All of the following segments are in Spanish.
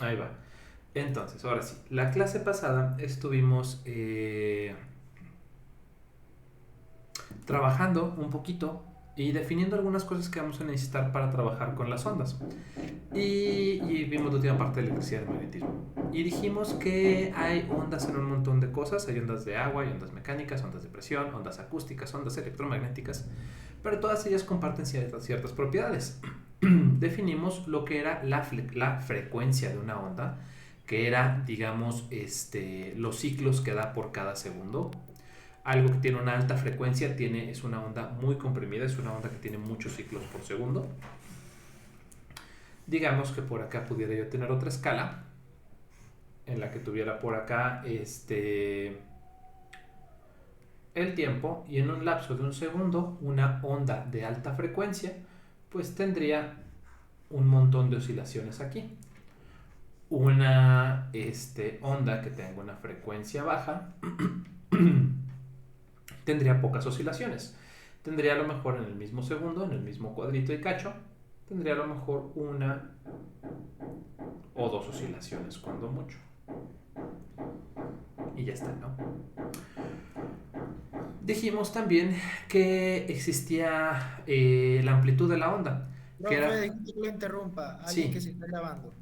Ahí va. Entonces, ahora sí, la clase pasada estuvimos trabajando un poquito y definiendo algunas cosas que vamos a necesitar para trabajar con las ondas. Y vimos la última parte de electricidad y magnetismo. Y dijimos que hay ondas en un montón de cosas. Hay ondas de agua, hay ondas mecánicas, ondas de presión, ondas acústicas, ondas electromagnéticas. Pero todas ellas comparten ciertas propiedades. Definimos lo que era la frecuencia de una onda, que era, digamos, los ciclos que da por cada segundo. Algo que tiene una alta frecuencia es una onda muy comprimida, es una onda que tiene muchos ciclos por segundo. Digamos que por acá pudiera yo tener otra escala en la que tuviera por acá el tiempo, y en un lapso de un segundo una onda de alta frecuencia pues tendría un montón de oscilaciones aquí. Una onda que tenga una frecuencia baja tendría pocas oscilaciones. Tendría a lo mejor en el mismo segundo, en el mismo cuadrito y cacho, tendría a lo mejor una o dos oscilaciones cuando mucho. Y ya está, ¿no? Dijimos también que existía la amplitud de la onda, que Profe, era... disculpe que lo interrumpa. Alguien que Sí, se está grabando.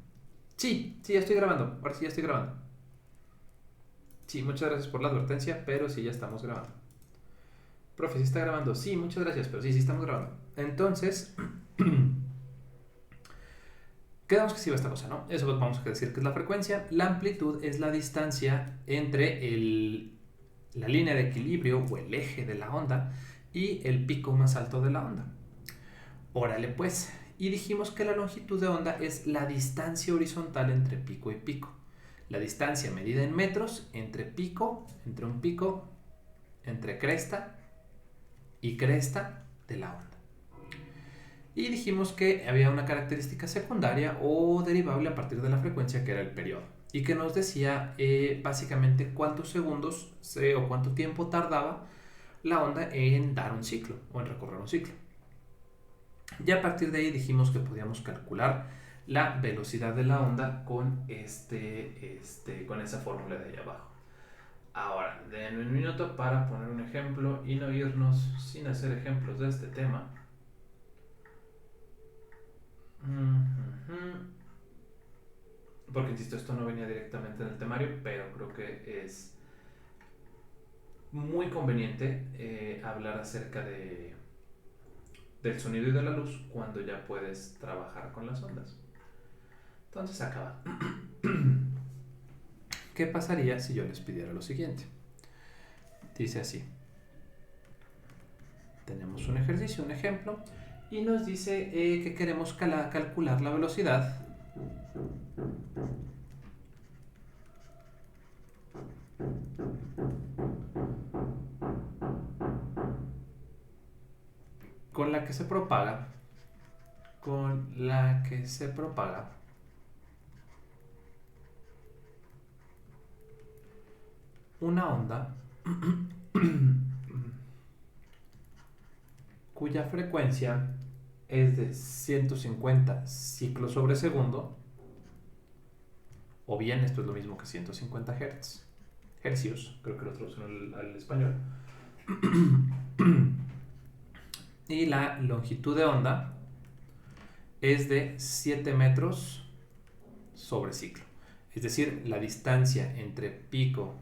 sí, ya estoy grabando. Ahora sí ya estoy grabando. Sí, muchas gracias por la advertencia, pero sí ya estamos grabando. Profe, ¿sí está grabando? Sí, muchas gracias, pero sí estamos grabando. Entonces, quedamos que sí va esta cosa, ¿no? Eso vamos a decir que es la frecuencia. La amplitud es la distancia entre la línea de equilibrio o el eje de la onda y el pico más alto de la onda. Órale pues. Y dijimos que la longitud de onda es la distancia horizontal entre pico y pico. La distancia medida en metros entre un pico, entre cresta y cresta de la onda. Y dijimos que había una característica secundaria o derivable a partir de la frecuencia, que era el periodo. Y que nos decía básicamente cuántos segundos o cuánto tiempo tardaba la onda en dar un ciclo o en recorrer un ciclo. Y a partir de ahí dijimos que podíamos calcular la velocidad de la onda con esa fórmula de ahí abajo. Ahora, denme un minuto para poner un ejemplo y no irnos sin hacer ejemplos de este tema. Porque, insisto, esto no venía directamente en el temario, pero creo que es muy conveniente hablar acerca del sonido y de la luz cuando ya puedes trabajar con las ondas. Entonces acaba. ¿Qué pasaría si yo les pidiera lo siguiente? Dice así. Tenemos un ejercicio, un ejemplo, y nos dice que queremos calcular la velocidad con la que se propaga, con la que se propaga una onda cuya frecuencia es de 150 ciclos sobre segundo, o bien esto es lo mismo que 150 hercios, creo que lo traducen al español, y la longitud de onda es de 7 metros sobre ciclo. Es decir, la distancia entre pico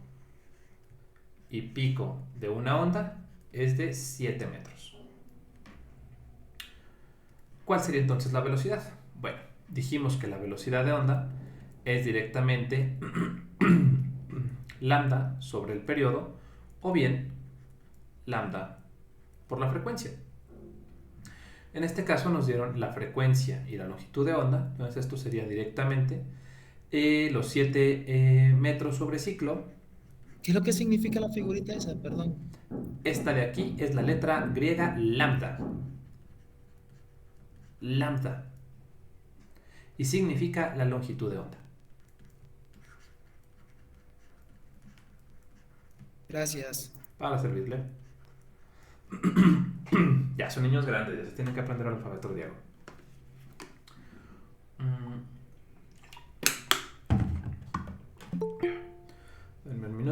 y pico de una onda es de 7 metros. ¿Cuál sería entonces la velocidad? Bueno, dijimos que la velocidad de onda es directamente lambda sobre el periodo o bien lambda por la frecuencia. En este caso nos dieron la frecuencia y la longitud de onda, entonces esto sería directamente los 7 metros sobre ciclo. ¿Qué es lo que significa la figurita esa? Perdón. Esta de aquí es la letra griega lambda. Lambda. Y significa la longitud de onda. Gracias. Para servirle. Ya son niños grandes, ya se tienen que aprender el alfabeto griego. Mm,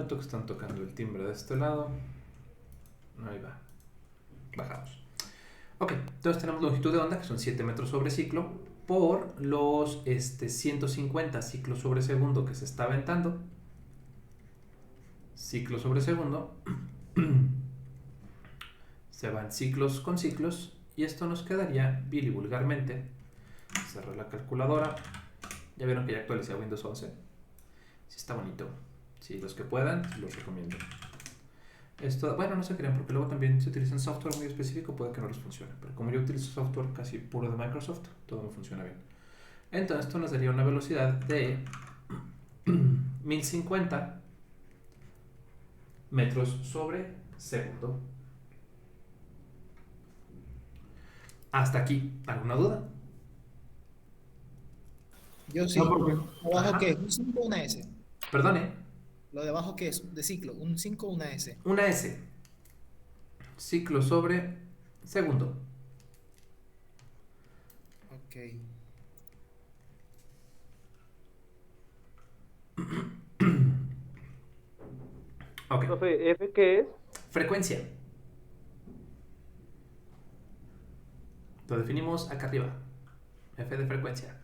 momento que están tocando el timbre de este lado. Ahí va. Bajamos. Ok, entonces tenemos longitud de onda, que son 7 metros sobre ciclo, por los 150 ciclos sobre segundo que se está aventando. Ciclos sobre segundo. Se van ciclos con ciclos. Y esto nos quedaría, vulgarmente, cerrar la calculadora. Ya vieron que ya actualicé a Windows 11. Sí está bonito. Sí, los que puedan, los recomiendo. Esto, bueno, no se crean, porque luego también se utilizan software muy específico, puede que no les funcione. Pero como yo utilizo software casi puro de Microsoft, todo me funciona bien. Entonces esto nos daría una velocidad de 1050 metros sobre segundo. Hasta aquí, ¿alguna duda? Yo sí. No, porque. ¿Abajo Ajá. qué es? ¿Un 5 o una S? Perdone, ¿Lo de abajo qué es? De ciclo. ¿Un 5 o una S? una S. Ciclo sobre segundo. Ok. Ok. Profe, ¿F qué es? Frecuencia. Lo definimos acá arriba. F de frecuencia.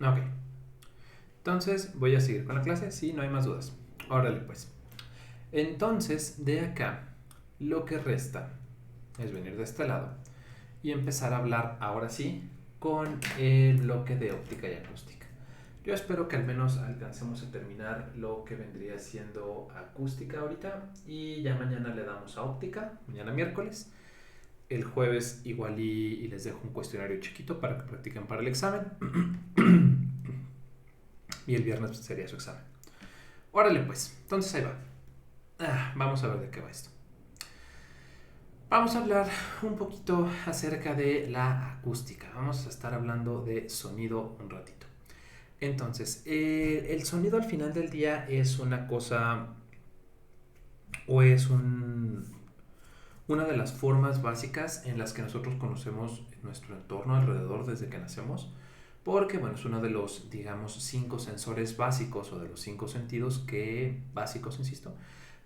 Ok. Entonces, voy a seguir con la clase. Sí, no hay más dudas. Órale, pues. Entonces, de acá, lo que resta es venir de este lado y empezar a hablar, ahora sí, con el bloque de óptica y acústica. Yo espero que al menos alcancemos a terminar lo que vendría siendo acústica ahorita y ya mañana le damos a óptica, mañana miércoles. El jueves igual y les dejo un cuestionario chiquito para que practiquen para el examen. Y el viernes sería su examen. Órale pues, entonces ahí va. Vamos a ver de qué va esto. Vamos a hablar un poquito acerca de la acústica. Vamos a estar hablando de sonido un ratito. Entonces, el sonido al final del día es una cosa o es una de las formas básicas en las que nosotros conocemos nuestro entorno alrededor desde que nacemos. Porque, bueno, es uno de los, digamos, 5 sensores básicos o de los 5 sentidos básicos, insisto,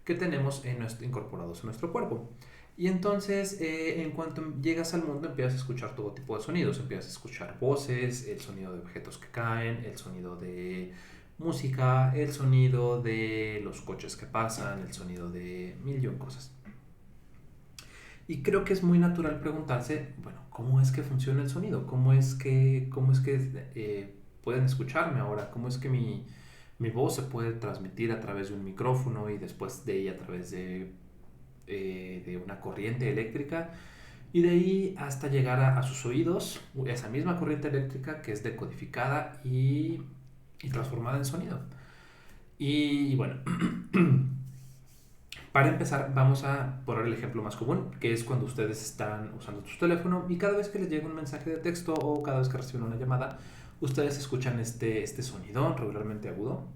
que tenemos incorporados en nuestro cuerpo. Y entonces, en cuanto llegas al mundo, empiezas a escuchar todo tipo de sonidos. Empiezas a escuchar voces, el sonido de objetos que caen, el sonido de música, el sonido de los coches que pasan, el sonido de mil y un cosas. Y creo que es muy natural preguntarse, bueno, ¿cómo es que funciona el sonido? ¿Cómo es que pueden escucharme ahora? ¿Cómo es que mi voz se puede transmitir a través de un micrófono y después de ahí a través de una corriente eléctrica? Y de ahí hasta llegar a sus oídos, esa misma corriente eléctrica que es decodificada y transformada en sonido. Y bueno, para empezar, vamos a poner el ejemplo más común, que es cuando ustedes están usando su teléfono y cada vez que les llega un mensaje de texto o cada vez que reciben una llamada, ustedes escuchan este sonido regularmente agudo.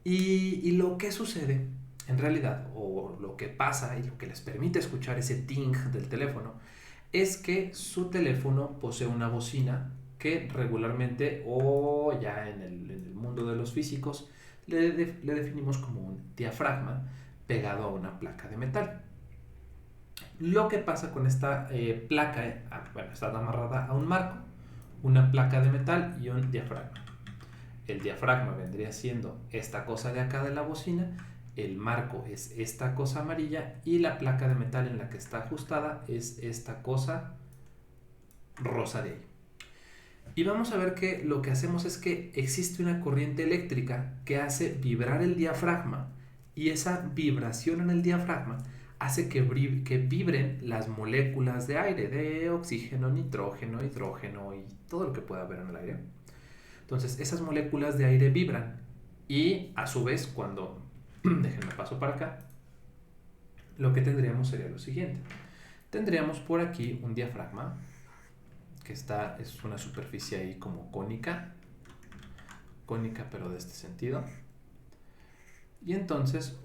Y lo que sucede, en realidad, o lo que pasa y lo que les permite escuchar ese ting del teléfono, es que su teléfono posee una bocina que regularmente, o ya en el mundo de los físicos, le definimos como un diafragma pegado a una placa de metal. Lo que pasa con esta placa, bueno, está amarrada a un marco, una placa de metal y un diafragma. El diafragma vendría siendo esta cosa de acá de la bocina, el marco es esta cosa amarilla y la placa de metal en la que está ajustada es esta cosa rosa de ahí. Y vamos a ver que lo que hacemos es que existe una corriente eléctrica que hace vibrar el diafragma y esa vibración en el diafragma hace que vibren las moléculas de aire, de oxígeno, nitrógeno, hidrógeno y todo lo que pueda haber en el aire. Entonces esas moléculas de aire vibran y a su vez cuando déjenme paso para acá, lo que tendríamos sería lo siguiente. Tendríamos por aquí un diafragma, que es una superficie ahí como cónica pero de este sentido. Y entonces,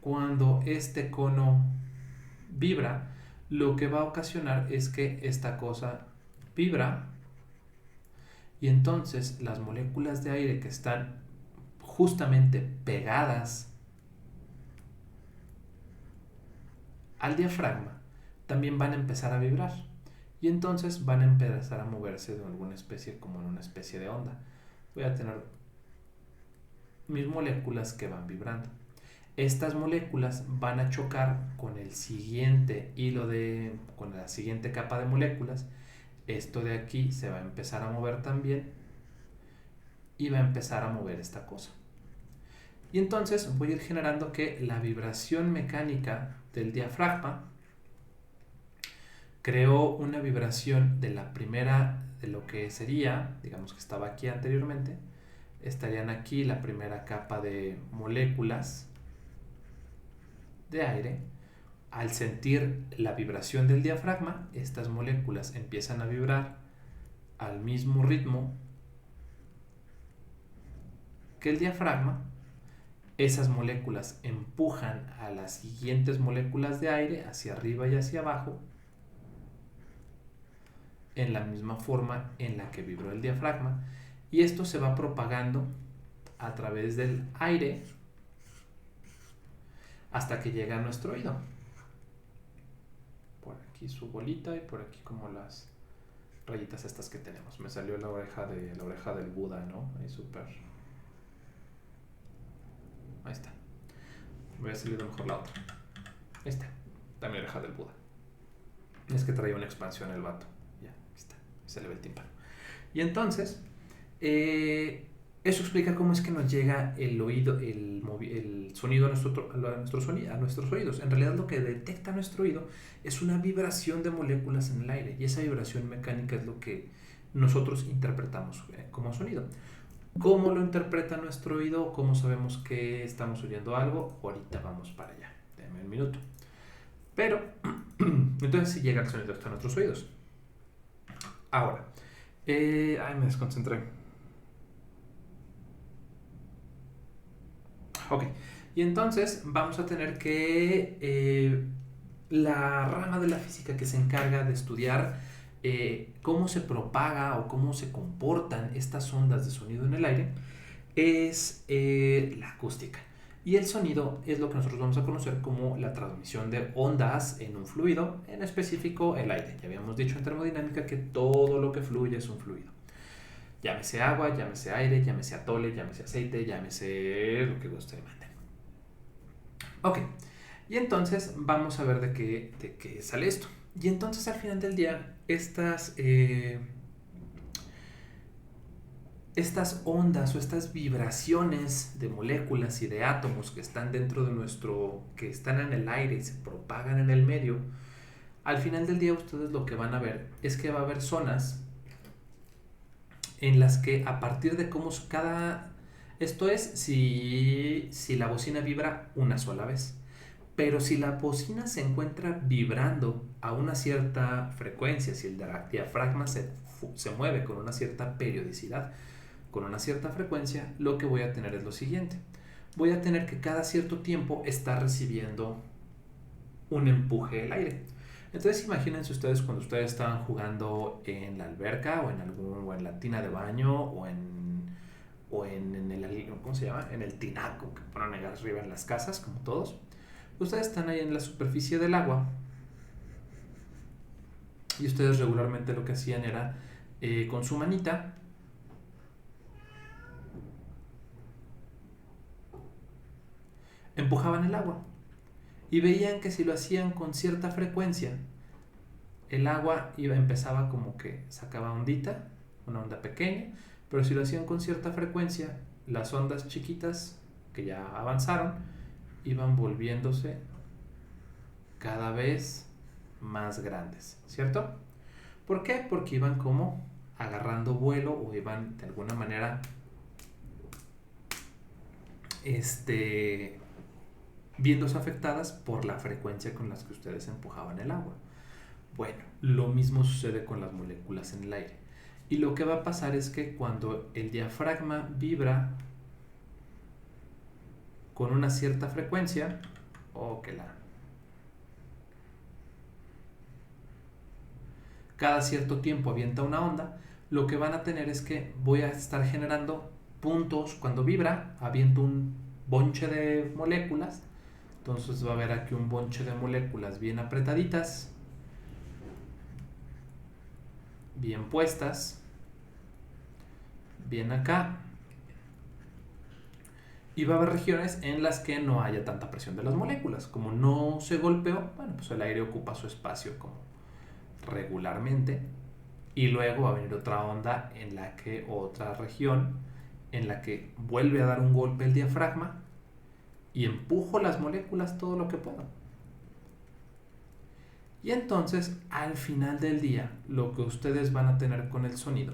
cuando este cono vibra, lo que va a ocasionar es que esta cosa vibra y entonces las moléculas de aire que están justamente pegadas al diafragma también van a empezar a vibrar y entonces van a empezar a moverse de alguna especie, como en una especie de onda. Voy a tener mis moléculas que van vibrando. Estas moléculas van a chocar con el siguiente con la siguiente capa de moléculas. Esto de aquí se va a empezar a mover también y va a empezar a mover esta cosa. Y entonces voy a ir generando que la vibración mecánica del diafragma creó una vibración de la primera, de lo que sería, digamos que estaba aquí anteriormente, estarían aquí la primera capa de moléculas de aire. Al sentir la vibración del diafragma, estas moléculas empiezan a vibrar al mismo ritmo que el diafragma. Esas moléculas empujan a las siguientes moléculas de aire hacia arriba y hacia abajo en la misma forma en la que vibró el diafragma, y esto se va propagando a través del aire hasta que llega a nuestro oído. Por aquí su bolita y por aquí como las rayitas estas que tenemos. Me salió la oreja del Buda, ¿no? Ahí súper. Ahí está. Voy a salir mejor la otra. Ahí está. También oreja del Buda. Es que traía una expansión el vato. Ya, ahí está. Se le ve el tímpano. Y entonces, eso explica cómo es que nos llega el oído, el sonido a nuestros oídos. En realidad lo que detecta nuestro oído es una vibración de moléculas en el aire, y esa vibración mecánica es lo que nosotros interpretamos como sonido. ¿Cómo lo interpreta nuestro oído? ¿Cómo sabemos que estamos oyendo algo? Ahorita vamos para allá. Denme un minuto. Pero, entonces sí llega el sonido hasta nuestros oídos. Ahora, me desconcentré. Ok, y entonces vamos a tener que la rama de la física que se encarga de estudiar cómo se propaga o cómo se comportan estas ondas de sonido en el aire es la acústica. Y el sonido es lo que nosotros vamos a conocer como la transmisión de ondas en un fluido, en específico el aire. Ya habíamos dicho en termodinámica que todo lo que fluye es un fluido. Llámese agua, llámese aire, llámese atole, llámese aceite, llámese lo que usted mande. Ok, y entonces vamos a ver de qué sale esto. Y entonces al final del día, estas ondas o estas vibraciones de moléculas y de átomos que están dentro de que están en el aire y se propagan en el medio, al final del día ustedes lo que van a ver es que va a haber zonas en las que a partir de cómo esto es si la bocina vibra una sola vez. Pero si la bocina se encuentra vibrando a una cierta frecuencia, si el diafragma se mueve con una cierta periodicidad, con una cierta frecuencia, lo que voy a tener es lo siguiente. Voy a tener que cada cierto tiempo estar recibiendo un empuje del aire. Entonces imagínense ustedes cuando ustedes estaban jugando en la alberca o en la tina de baño o en el, ¿cómo se llama? En el tinaco que ponen allá arriba en las casas, como todos. Ustedes están ahí en la superficie del agua y ustedes regularmente lo que hacían era con su manita empujaban el agua y veían que si lo hacían con cierta frecuencia, el agua empezaba como que sacaba ondita, una onda pequeña, pero si lo hacían con cierta frecuencia, las ondas chiquitas que ya avanzaron iban volviéndose cada vez más grandes, ¿cierto? ¿Por qué? Porque iban como agarrando vuelo o iban de alguna manera viéndose afectadas por la frecuencia con las que ustedes empujaban el agua. Bueno, lo mismo sucede con las moléculas en el aire. Y lo que va a pasar es que cuando el diafragma vibra con una cierta frecuencia, cada cierto tiempo avienta una onda, lo que van a tener es que voy a estar generando puntos. Cuando vibra, aviento un bonche de moléculas. Entonces va a haber aquí un bonche de moléculas bien apretaditas, bien puestas, bien acá. Y va a haber regiones en las que no haya tanta presión de las moléculas. Como no se golpeó, bueno, pues el aire ocupa su espacio como regularmente. Y luego va a venir otra onda en la que, otra región, en la que vuelve a dar un golpe el diafragma y empujo las moléculas todo lo que puedo. Y entonces, al final del día, lo que ustedes van a tener con el sonido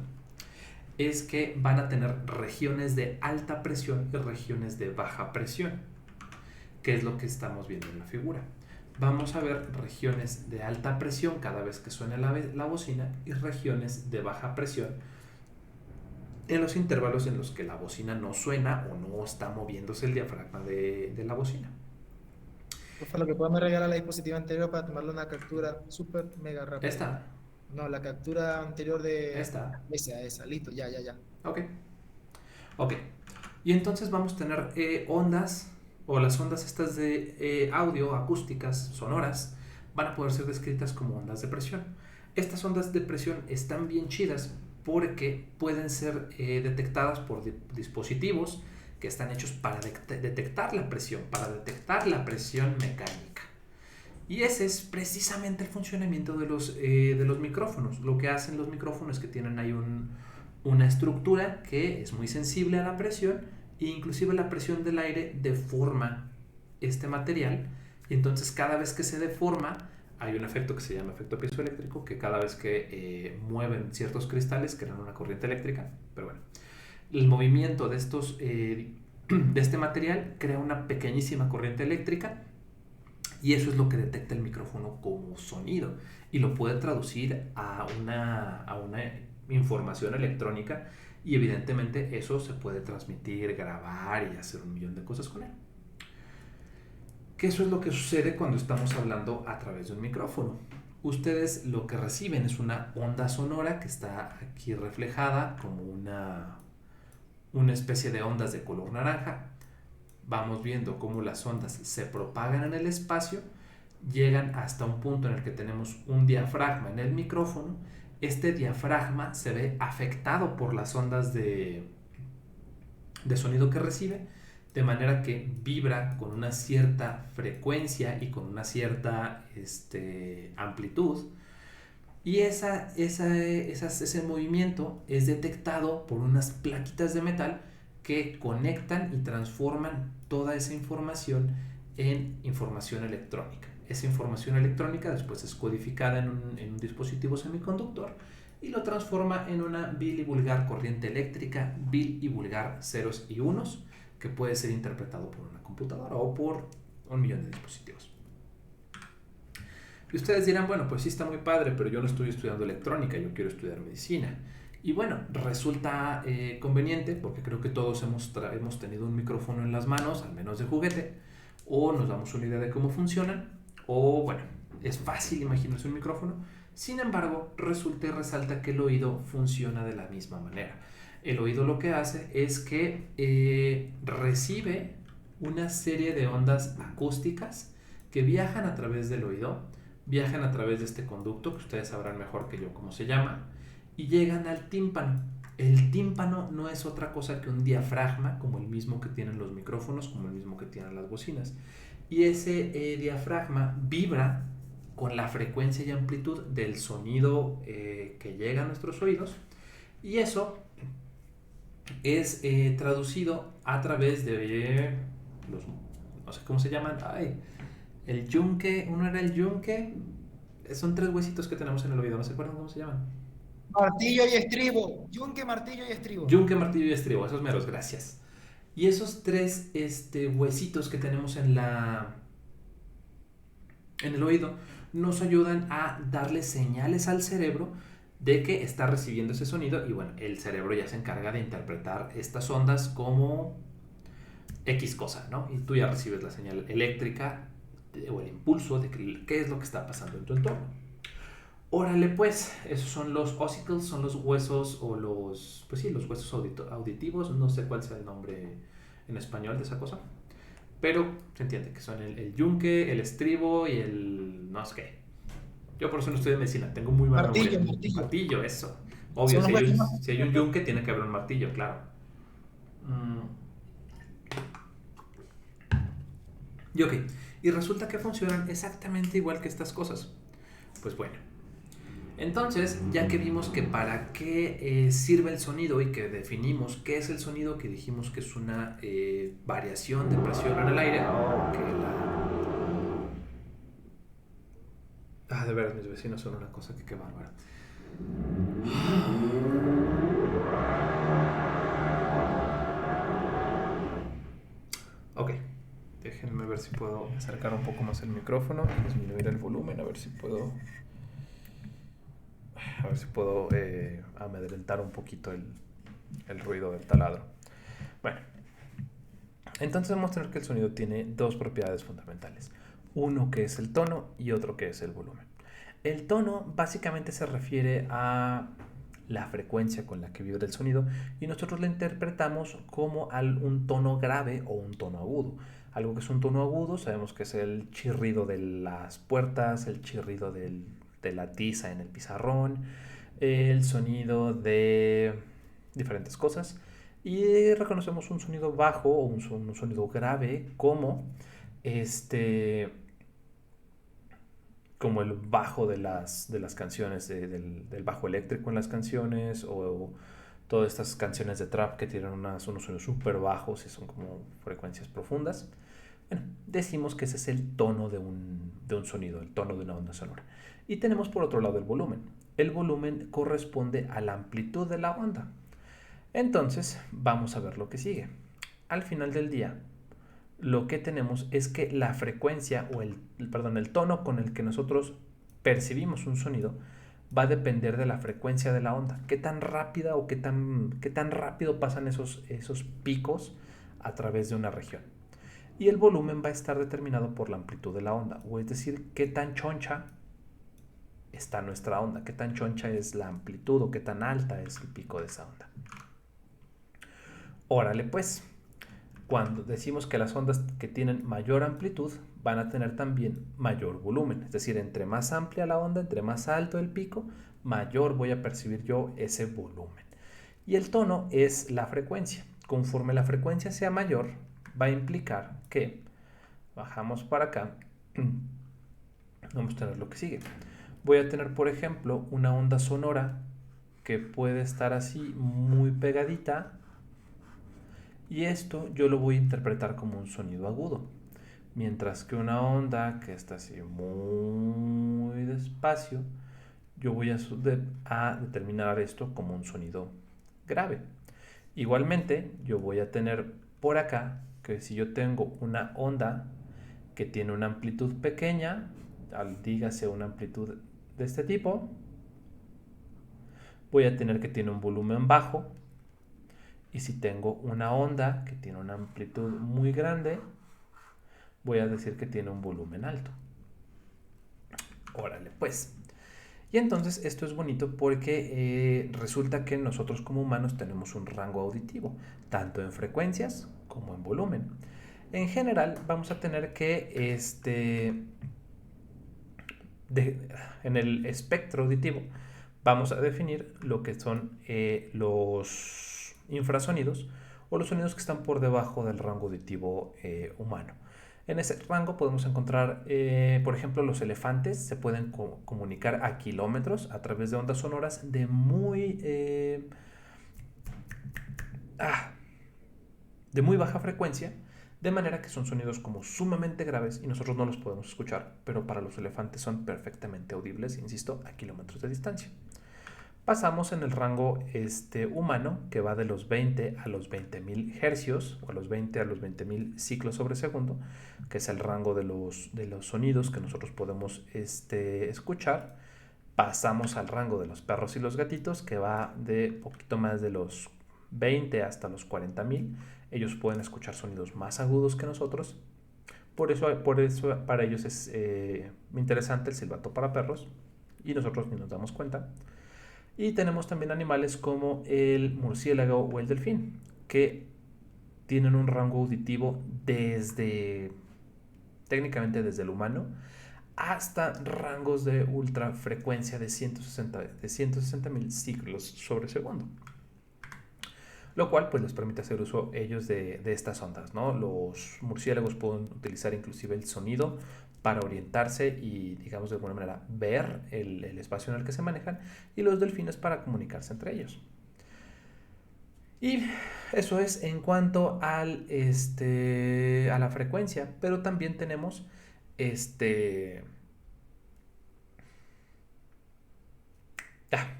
es que van a tener regiones de alta presión y regiones de baja presión, que es lo que estamos viendo en la figura. Vamos a ver regiones de alta presión cada vez que suene la bocina y regiones de baja presión en los intervalos en los que la bocina no suena o no está moviéndose el diafragma de la bocina. Por lo que podemos regalar la diapositiva anterior para tomarle una captura súper mega rápida. Esta. No, la captura anterior de... Esta. Esa, listo, ya. Ok. Y entonces vamos a tener ondas, o las ondas estas de audio, acústicas, sonoras, van a poder ser descritas como ondas de presión. Estas ondas de presión están bien chidas porque pueden ser detectadas por dispositivos que están hechos para detectar la presión mecánica. Y ese es precisamente el funcionamiento de los micrófonos. Lo que hacen los micrófonos es que tienen ahí una estructura que es muy sensible a la presión, e inclusive la presión del aire deforma este material, y entonces cada vez que se deforma hay un efecto que se llama efecto piezoeléctrico, que cada vez que mueven ciertos cristales crean una corriente eléctrica. Pero bueno, el movimiento de este material crea una pequeñísima corriente eléctrica, y eso es lo que detecta el micrófono como sonido y lo puede traducir a una información electrónica, y evidentemente eso se puede transmitir, grabar y hacer un millón de cosas con él. Que eso es lo que sucede cuando estamos hablando a través de un micrófono. Ustedes lo que reciben es una onda sonora que está aquí reflejada como una especie de ondas de color naranja. Vamos viendo cómo las ondas se propagan en el espacio, llegan hasta un punto en el que tenemos un diafragma en el micrófono. Este diafragma se ve afectado por las ondas de sonido que recibe, de manera que vibra con una cierta frecuencia y con una cierta amplitud. Y ese movimiento es detectado por unas plaquitas de metal que conectan y transforman toda esa información en información electrónica. Esa información electrónica después es codificada en un dispositivo semiconductor y lo transforma en una vil y vulgar corriente eléctrica, vil y vulgar ceros y unos, que puede ser interpretado por una computadora o por un millón de dispositivos. Y ustedes dirán, bueno, pues sí está muy padre, pero yo no estoy estudiando electrónica, yo quiero estudiar medicina. Y bueno, resulta conveniente porque creo que todos hemos tenido un micrófono en las manos, al menos de juguete, o nos damos una idea de cómo funcionan, o bueno, es fácil imaginarse un micrófono. Sin embargo, resulta y resalta que el oído funciona de la misma manera. El oído lo que hace es que recibe una serie de ondas acústicas que viajan a través del oído, viajan a través de este conducto, que ustedes sabrán mejor que yo cómo se llama, y llegan al tímpano. El tímpano no es otra cosa que un diafragma, como el mismo que tienen los micrófonos, como el mismo que tienen las bocinas. Y ese diafragma vibra con la frecuencia y amplitud del sonido que llega a nuestros oídos, y eso es traducido a través de no sé cómo se llaman, el yunque, uno era el yunque, son 3 huesitos que tenemos en el oído, no se acuerdan cómo se llaman. Martillo y estribo. Yunque, martillo y estribo. Yunque, martillo y estribo, esos meros, gracias. Y esos 3 huesitos que tenemos en la en el oído nos ayudan a darle señales al cerebro de que está recibiendo ese sonido y bueno, el cerebro ya se encarga de interpretar estas ondas como X cosa, ¿no? Y tú ya recibes la señal eléctrica o el impulso de qué es lo que está pasando en tu entorno. Órale, pues, esos son los ossicles, son los huesos o los, pues sí, los huesos auditivos, no sé cuál sea el nombre en español de esa cosa, pero se entiende que son el yunque, el estribo y el no sé qué. Yo por eso no estudio medicina, tengo muy mala memoria. Martillo, martillo. Martillo, eso. Obvio, Son los huesos más si hay un profundos. yunque tiene que haber un martillo, claro. Y ok, y resulta que funcionan exactamente igual que estas cosas. Pues bueno, entonces, ya que vimos que para qué sirve el sonido y que definimos qué es el sonido, que dijimos que es una variación de presión en el aire, que de veras, mis vecinos son una cosa que qué bárbara. Ok, déjenme ver si puedo acercar un poco más el micrófono y disminuir el volumen, a ver si puedo amedrentar un poquito el ruido del taladro. Bueno, entonces vamos a tener que el sonido tiene dos propiedades fundamentales. Uno que es el tono y otro que es el volumen. El tono básicamente se refiere a la frecuencia con la que vibra el sonido y nosotros lo interpretamos como un tono grave o un tono agudo. Algo que es un tono agudo sabemos que es el chirrido de las puertas, el chirrido de la tiza en el pizarrón, el sonido de diferentes cosas. Y reconocemos un sonido bajo o un sonido grave como el bajo de las canciones, del bajo eléctrico en las canciones, o todas estas canciones de trap que tienen unos sonidos súper bajos y son como frecuencias profundas. Bueno, decimos que ese es el tono de un sonido, el tono de una onda sonora. Y tenemos por otro lado el volumen. El volumen corresponde a la amplitud de la onda. Entonces, vamos a ver lo que sigue. Al final del día, lo que tenemos es que la frecuencia o el tono con el que nosotros percibimos un sonido va a depender de la frecuencia de la onda. Qué tan rápida o qué tan rápido pasan esos picos a través de una región. Y el volumen va a estar determinado por la amplitud de la onda, o es decir, qué tan choncha está nuestra onda, qué tan choncha es la amplitud o qué tan alta es el pico de esa onda. Órale pues, cuando decimos que las ondas que tienen mayor amplitud van a tener también mayor volumen, es decir, entre más amplia la onda, entre más alto el pico, mayor voy a percibir yo ese volumen. Y el tono es la frecuencia. Conforme la frecuencia sea mayor, va a implicar que bajamos para acá, vamos a tener lo que sigue. Voy a tener, por ejemplo, una onda sonora que puede estar así muy pegadita, y esto yo lo voy a interpretar como un sonido agudo, mientras que una onda que está así muy despacio, yo voy a determinar esto como un sonido grave. Igualmente, yo voy a tener por acá que si yo tengo una onda que tiene una amplitud pequeña, dígase una amplitud de este tipo, voy a tener que tiene un volumen bajo. Y si tengo una onda que tiene una amplitud muy grande, voy a decir que tiene un volumen alto. Órale, pues. Y entonces esto es bonito porque resulta que nosotros como humanos tenemos un rango auditivo, tanto en frecuencias como en volumen. En general vamos a tener que en el espectro auditivo vamos a definir lo que son los infrasonidos o los sonidos que están por debajo del rango auditivo humano. En ese rango podemos encontrar, por ejemplo, los elefantes se pueden comunicar a kilómetros a través de ondas sonoras de muy baja frecuencia, de manera que son sonidos como sumamente graves y nosotros no los podemos escuchar, pero para los elefantes son perfectamente audibles, insisto, a kilómetros de distancia. Pasamos en el rango humano, que va de los 20 a los 20.000 hercios, o a los 20 a los 20.000 ciclos sobre segundo, que es el rango de los sonidos que nosotros podemos escuchar. Pasamos al rango de los perros y los gatitos, que va de poquito más de los 20 hasta los 40.000. Ellos pueden escuchar sonidos más agudos que nosotros. Por eso para ellos es interesante el silbato para perros, y nosotros ni nos damos cuenta. Y tenemos también animales como el murciélago o el delfín, que tienen un rango auditivo técnicamente desde el humano hasta rangos de ultrafrecuencia de 160.000 ciclos sobre segundo. Lo cual pues les permite hacer uso ellos de estas ondas, ¿no? Los murciélagos pueden utilizar inclusive el sonido para orientarse y, digamos, de alguna manera ver el espacio en el que se manejan, y los delfines para comunicarse entre ellos. Y eso es en cuanto a la frecuencia, pero también tenemos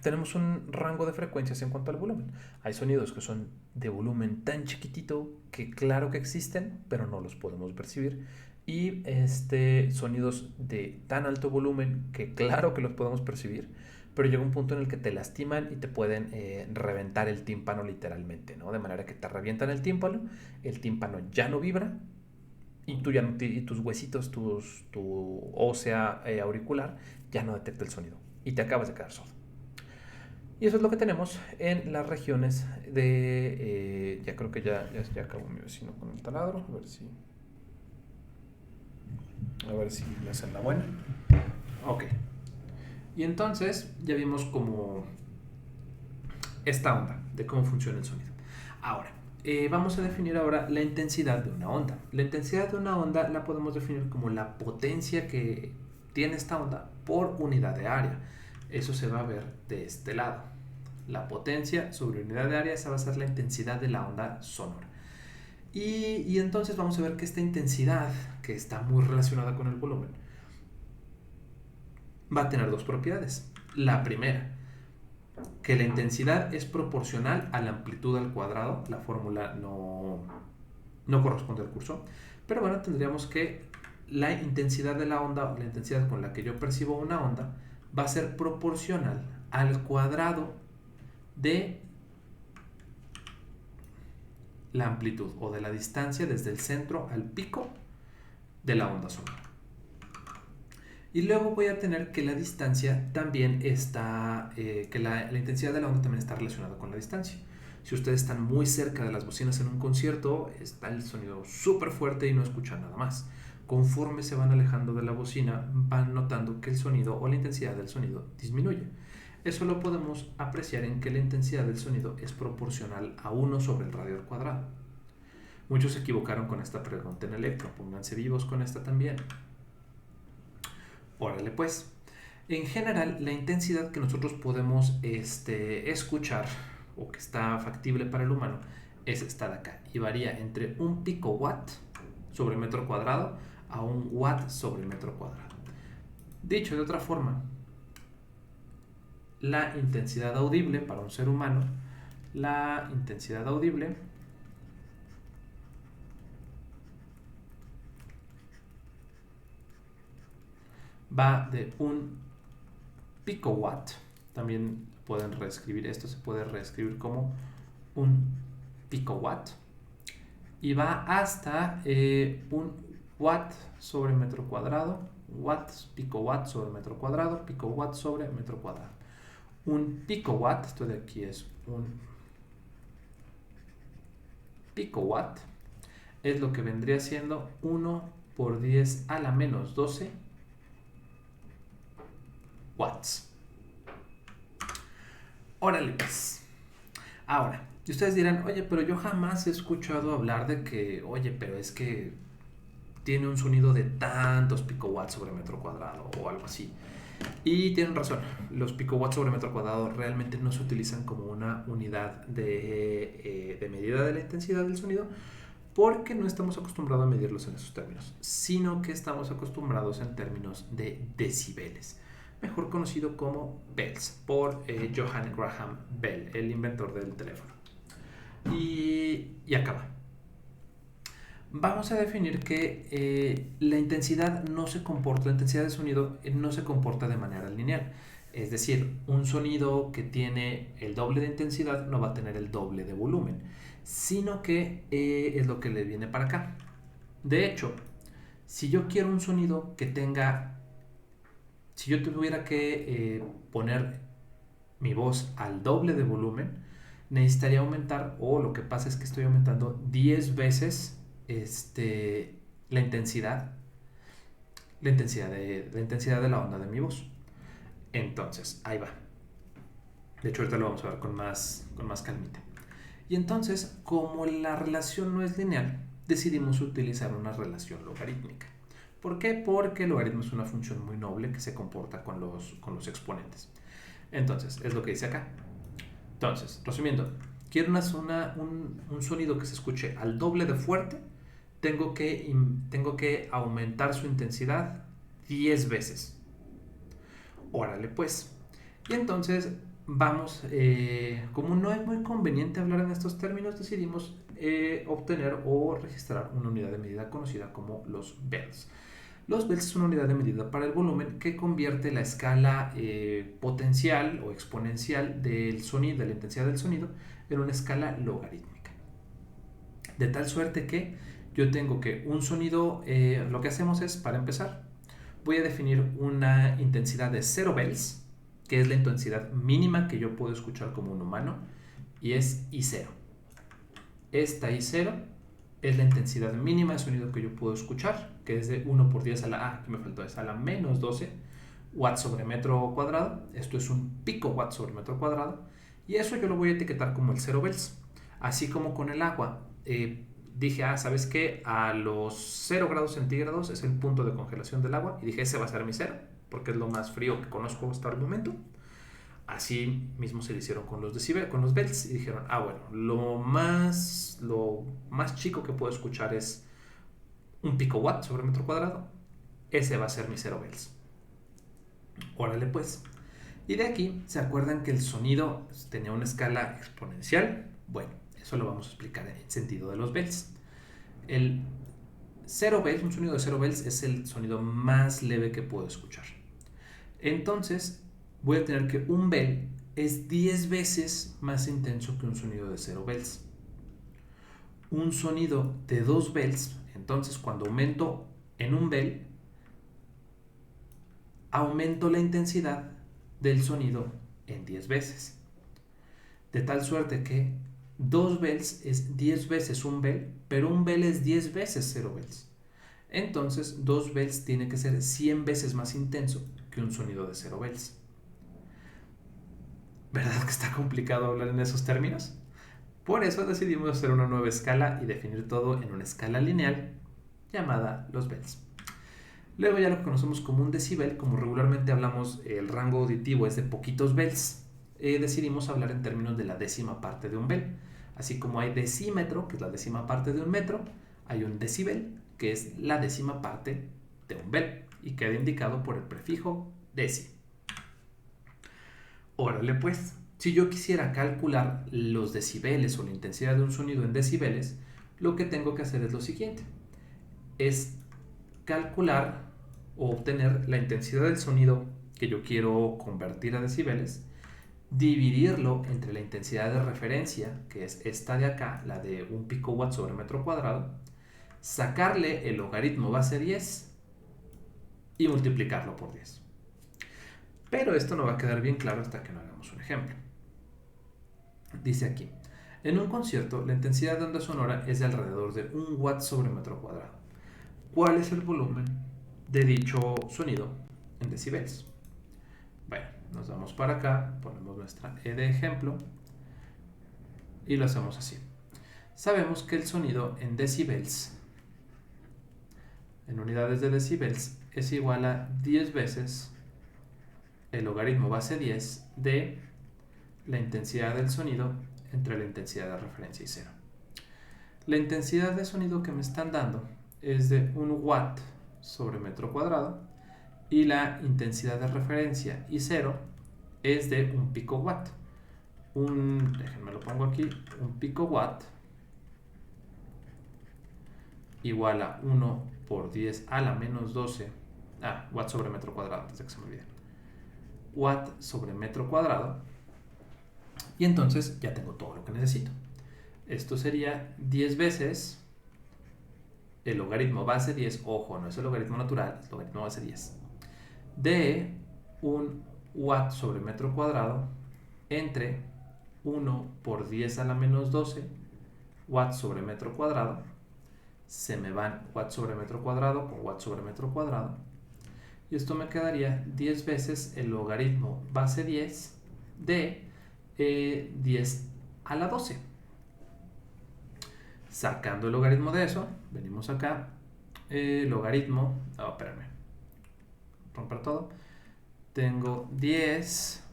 tenemos un rango de frecuencias en cuanto al volumen. Hay sonidos que son de volumen tan chiquitito que claro que existen, pero no los podemos percibir. Y sonidos de tan alto volumen que claro que los podemos percibir, pero llega un punto en el que te lastiman y te pueden reventar el tímpano literalmente, ¿no? De manera que te revientan el tímpano ya no vibra, y tus huesitos, tu ósea auricular ya no detecta el sonido y te acabas de quedar sordo. Y eso es lo que tenemos en las regiones de... ya creo que ya acabó mi vecino con el taladro. A ver si me hacen la buena. Ok. Y entonces ya vimos como esta onda de cómo funciona el sonido. Ahora, vamos a definir ahora la intensidad de una onda. La intensidad de una onda la podemos definir como la potencia que tiene esta onda por unidad de área. Eso se va a ver de este lado. La potencia sobre unidad de área, esa va a ser la intensidad de la onda sonora. Y entonces vamos a ver que esta intensidad, que está muy relacionada con el volumen, va a tener dos propiedades. La primera, que la intensidad es proporcional a la amplitud al cuadrado. La fórmula no corresponde al curso, pero bueno, tendríamos que la intensidad de la onda, la intensidad con la que yo percibo una onda, va a ser proporcional al cuadrado de la amplitud o de la distancia desde el centro al pico de la onda sonora. Y luego voy a tener que la distancia también está, que la intensidad de la onda también está relacionada con la distancia. Si ustedes están muy cerca de las bocinas en un concierto, está el sonido súper fuerte y no escuchan nada más. Conforme se van alejando de la bocina, van notando que el sonido o la intensidad del sonido disminuye. Eso lo podemos apreciar en que la intensidad del sonido es proporcional a 1 sobre el radio al cuadrado. Muchos se equivocaron con esta pregunta en Electro, pónganse vivos con esta también. Órale pues. En general, la intensidad que nosotros podemos escuchar, o que está factible para el humano, es esta de acá, y varía entre un picowatt sobre metro cuadrado a un watt sobre metro cuadrado. Dicho de otra forma, la intensidad audible para un ser humano, la intensidad audible va de un picowatt. También pueden reescribir esto, se puede reescribir como un picowatt, y va hasta un watt sobre metro cuadrado, picowatt sobre metro cuadrado, picowatt sobre metro cuadrado. Un picowatt, esto de aquí es un picowatt, es lo que vendría siendo 1 por 10 a la menos 12 watts. Órale pues. Ahora, y ustedes dirán, oye, pero yo jamás he escuchado hablar de que, oye, pero es que tiene un sonido de tantos picowatts sobre metro cuadrado o algo así. Y tienen razón, los picowatts sobre metro cuadrado realmente no se utilizan como una unidad de medida de la intensidad del sonido, porque no estamos acostumbrados a medirlos en esos términos, sino que estamos acostumbrados en términos de decibeles. mejor conocido como Bells, por Johann Graham Bell, el inventor del teléfono. Y acaba. Vamos a definir que la intensidad de sonido no se comporta de manera lineal. Es decir, un sonido que tiene el doble de intensidad no va a tener el doble de volumen, sino que es lo que le viene para acá. De hecho, si yo quiero un sonido que tenga, si yo tuviera que poner mi voz al doble de volumen, necesitaría aumentar, o lo que pasa es que estoy aumentando 10 veces la intensidad, la intensidad de la onda de mi voz. Entonces, ahí va. De hecho, ahorita lo vamos a ver con más calmita. Y entonces, como la relación no es lineal, decidimos utilizar una relación logarítmica. ¿Por qué? Porque el logaritmo es una función muy noble que se comporta con los exponentes. Entonces, es lo que dice acá. Entonces, resumiendo, quiero un sonido que se escuche al doble de fuerte, tengo que aumentar su intensidad 10 veces. Órale pues. Y entonces vamos, como no es muy conveniente hablar en estos términos, decidimos obtener o registrar una unidad de medida conocida como los Bells. Los Bells es una unidad de medida para el volumen que convierte la escala potencial o exponencial del sonido, de la intensidad del sonido, en una escala logarítmica. De tal suerte que yo tengo que un sonido, lo que hacemos es, para empezar, voy a definir una intensidad de 0 Bells, que es la intensidad mínima que yo puedo escuchar como un humano, y es I0. Esta I0 es la intensidad mínima de sonido que yo puedo escuchar, que es de 1 por 10 a la, aquí me faltó, es a la menos 12 watts sobre metro cuadrado. Esto es un pico watt sobre metro cuadrado, y eso yo lo voy a etiquetar como el 0 Bells. Así como con el agua, dije, ¿sabes qué? A los 0 grados centígrados es el punto de congelación del agua, y dije, ese va a ser mi 0, porque es lo más frío que conozco hasta el momento. Así mismo se le hicieron con los decibelios, con los Bells, y dijeron, bueno, lo más chico que puedo escuchar es un pico watt sobre metro cuadrado, ese va a ser mi 0 Bells. Órale pues. Y de aquí, ¿se acuerdan que el sonido tenía una escala exponencial? Bueno, eso lo vamos a explicar en el sentido de los Bells. El 0 Bells, un sonido de 0 Bells, es el sonido más leve que puedo escuchar. Entonces, voy a tener que un Bell es 10 veces más intenso que un sonido de 0 Bells. Un sonido de 2 Bells, entonces cuando aumento en un Bell, aumento la intensidad del sonido en 10 veces. De tal suerte que 2 Bells es 10 veces un Bell, pero un Bell es 10 veces 0 Bells. Entonces 2 Bells tiene que ser 100 veces más intenso que un sonido de 0 Bells. ¿Verdad que está complicado hablar en esos términos? Por eso decidimos hacer una nueva escala y definir todo en una escala lineal llamada los Bells. Luego ya lo conocemos como un decibel, como regularmente hablamos, el rango auditivo es de poquitos Bells. Decidimos hablar en términos de la décima parte de un Bell. Así como hay decímetro, que es la décima parte de un metro, hay un decibel, que es la décima parte de un Bell, y queda indicado por el prefijo deci. Órale pues, si yo quisiera calcular los decibeles o la intensidad de un sonido en decibeles, lo que tengo que hacer es lo siguiente. Es calcular o obtener la intensidad del sonido que yo quiero convertir a decibeles, dividirlo entre la intensidad de referencia, que es esta de acá, la de un pico watt sobre metro cuadrado, sacarle el logaritmo base 10 y multiplicarlo por 10. Pero esto no va a quedar bien claro hasta que no hagamos un ejemplo. Dice aquí, en un concierto la intensidad de onda sonora es de alrededor de 1 watt sobre metro cuadrado. ¿Cuál es el volumen de dicho sonido en decibeles? Bueno, nos vamos para acá, ponemos nuestra E de ejemplo y lo hacemos así. Sabemos que el sonido en decibeles, en unidades de decibeles, es igual a 10 veces el logaritmo base 10 de la intensidad del sonido entre la intensidad de referencia y 0. La intensidad de sonido que me están dando es de 1 watt sobre metro cuadrado, y la intensidad de referencia y 0 es de un picowatt. Déjenme lo pongo aquí, un picowatt igual a 1 por 10 a la menos 12, watt sobre metro cuadrado, antes de que se me olvide, watt sobre metro cuadrado, y entonces ya tengo todo lo que necesito. Esto sería 10 veces el logaritmo base 10, ojo, no es el logaritmo natural, es el logaritmo base 10, de un watt sobre metro cuadrado entre 1 por 10 a la menos 12 watt sobre metro cuadrado. Se me van watt sobre metro cuadrado con watt sobre metro cuadrado. Y esto me quedaría 10 veces el logaritmo base 10 de 10 a la 12. Sacando el logaritmo de eso, venimos acá, logaritmo, espérame, romper todo, tengo 10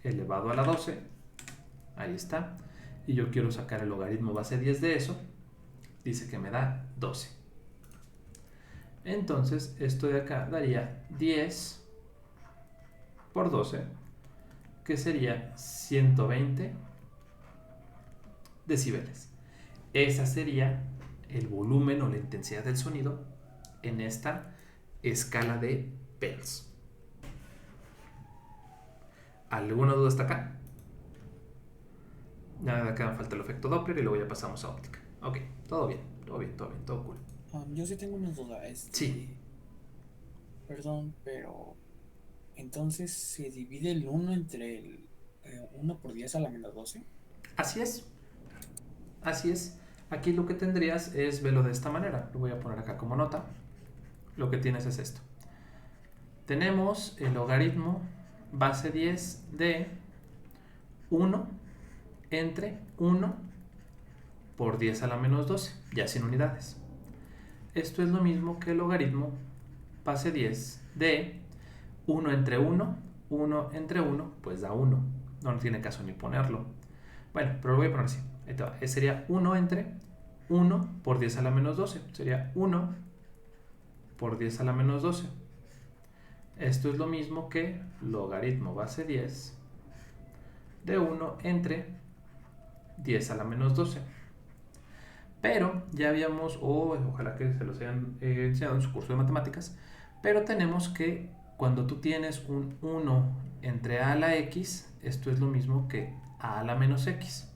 elevado a la 12, ahí está, y yo quiero sacar el logaritmo base 10 de eso, dice que me da 12. Entonces, esto de acá daría 10 por 12, que sería 120 decibeles. Esa sería el volumen o la intensidad del sonido en esta escala de Pels. ¿Alguna duda hasta acá? Nada, acá me falta el efecto Doppler y luego ya pasamos a óptica. Ok, todo bien, todo cool. Yo sí tengo una duda, Sí. Perdón, pero entonces se divide el 1 entre el 1 por 10 a la menos 12. Así es. Aquí lo que tendrías es verlo de esta manera. Lo voy a poner acá como nota. Lo que tienes es esto. Tenemos el logaritmo base 10 de 1 entre 1 por 10 a la menos 12, ya sin unidades. Esto es lo mismo que el logaritmo base 10 de 1 entre 1, 1 entre 1, pues da 1. No tiene caso ni ponerlo. Bueno, pero lo voy a poner así. Sería 1 entre 1 por 10 a la menos 12. Sería 1 por 10 a la menos 12. Esto es lo mismo que logaritmo base 10 de 1 entre 10 a la menos 12. Pero ya habíamos, ojalá que se los hayan enseñado en su curso de matemáticas, pero tenemos que cuando tú tienes un 1 entre a la x, esto es lo mismo que a la menos x.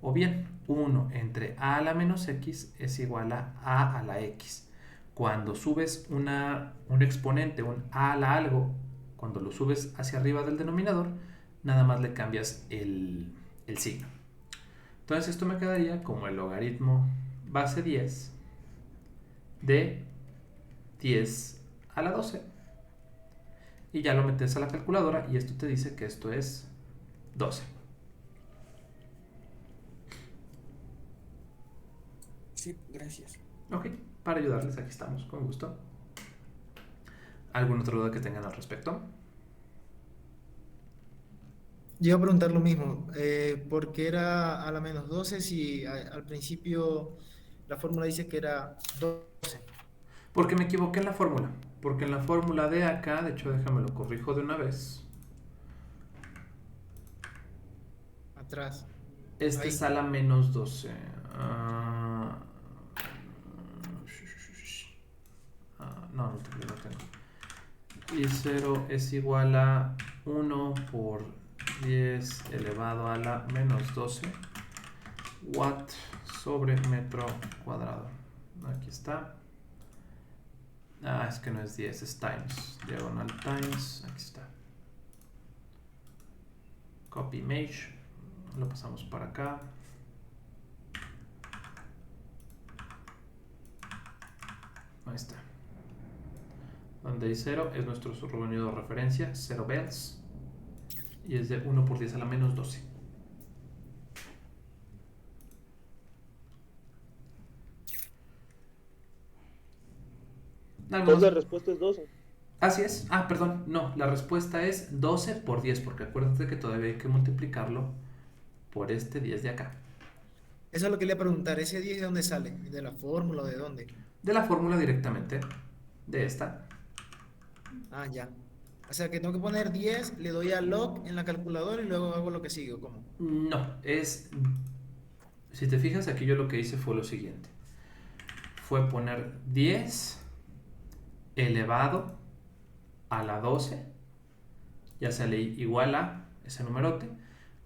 O bien, 1 entre a la menos x es igual a la x. Cuando subes un exponente, un a la algo, cuando lo subes hacia arriba del denominador, nada más le cambias el signo. Entonces esto me quedaría como el logaritmo base 10 de 10 a la 12. Y ya lo metes a la calculadora y esto te dice que esto es 12. Sí, gracias. Ok, para ayudarles aquí estamos, con gusto. ¿Alguna otra duda que tengan al respecto? Yo iba a preguntar lo mismo, ¿por qué era a la menos 12 si al principio la fórmula dice que era 12? Porque me equivoqué en la fórmula. Porque en la fórmula de acá, de hecho déjame lo corrijo de una vez. Atrás. Este Ahí. es a la menos 12. No tengo. Y 0 es igual a 1 por 10 elevado a la menos 12 watt sobre metro cuadrado. Aquí está. Es que no es 10, es times. Diagonal times. Aquí está. Copy image. Lo pasamos para acá. Ahí está. Donde hay 0 es nuestro subunido de referencia, 0 bells. Y es de 1 por 10 a la menos 12. Entonces la respuesta es 12. Así es. Perdón. No, la respuesta es 12 por 10, porque acuérdate que todavía hay que multiplicarlo por este 10 de acá. Eso es lo que le iba a preguntar, ¿ese 10 de dónde sale? ¿De la fórmula o de dónde? De la fórmula directamente. De esta. Ah, ya. O sea que tengo que poner 10, le doy a log en la calculadora y luego hago lo que sigue, ¿o cómo? No, si te fijas aquí yo lo que hice fue lo siguiente. Fue poner 10 elevado a la 12, ya sale igual a ese numerote.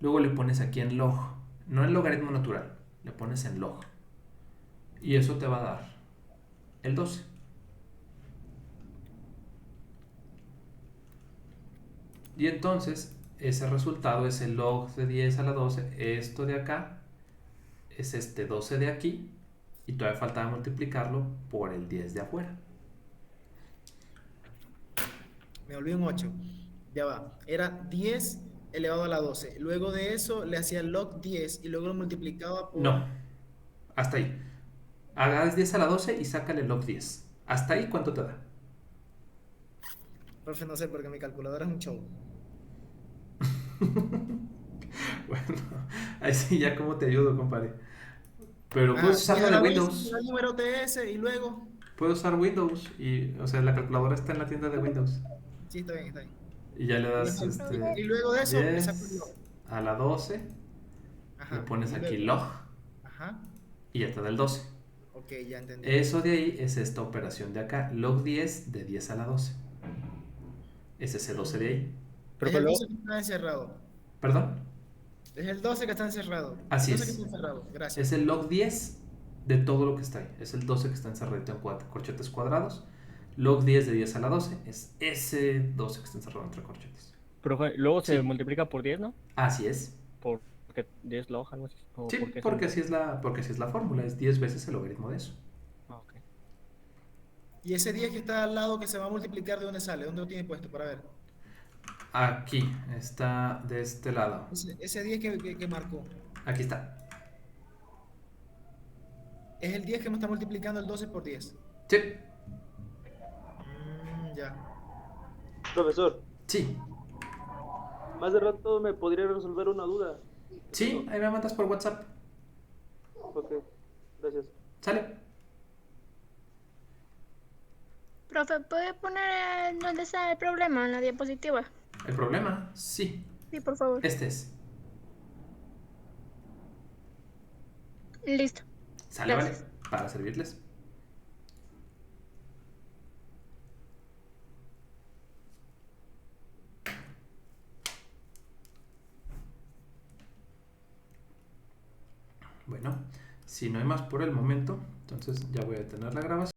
Luego le pones aquí en log, no en logaritmo natural, le pones en log. Y eso te va a dar el 12. Y entonces ese resultado es el log de 10 a la 12. Esto de acá es este 12 de aquí. Y todavía faltaba multiplicarlo por el 10 de afuera. Me volví un 8. Ya va. Era 10 elevado a la 12. Luego de eso le hacía log 10 y luego lo multiplicaba por... No, hasta ahí. Hagas 10 a la 12 y sácale log 10. Hasta ahí, ¿cuánto te da? Profe, no sé, porque mi calculadora es un show. Bueno, ahí sí, ya cómo te ayudo, compadre. Pero puedes Ajá, usar 10 la a de la 12, le Windows. da el número TS y luego... Puedes usar Windows. Y, o sea, la calculadora está en la tienda de Windows. Sí, está bien, está bien. Y ya le Y, das y luego de eso le saco el 10 log. a la 12. Le Ajá. pones Y aquí luego... log. Ajá. Y ya te da el 12. Ok, ya entendí. Eso de ahí es esta operación de acá. Log 10 de 10 a la 12. Es ese 12 de ahí. Es Profe, el luego, 12 que está encerrado. ¿Perdón? Es el 12 que está encerrado. El Así 12 que es. está encerrado. Es Gracias. el log 10 de todo lo que está ahí. Es el 12 que está encerrado en corchetes cuadrados. Log 10 de 10 a la 12 es ese 12 que está encerrado entre corchetes. profe, luego se Sí, multiplica por 10, ¿no? así es. Porque 10 log, algo así. O Sí, porque es porque así es la fórmula. Es 10 veces el logaritmo de eso. Ok. Y ese 10 que está al lado que se va a multiplicar, ¿de dónde sale? ¿Dónde lo tiene puesto para ver? Aquí está de este lado. Ese 10 que marcó. Aquí está. Es el 10 que me está multiplicando el 12 por 10. Sí, Ya. Profesor, sí, más de rato me podría resolver una duda que sí. tengo. Ahí me mandas por WhatsApp. Ok, gracias. ¿Sale? Profe, ¿puede poner dónde está el problema en la diapositiva? ¿El problema? Sí. Sí, por favor. Este es. Listo. ¿Sale, vale? Gracias. Para servirles. Bueno, si no hay más por el momento, entonces ya voy a detener la grabación.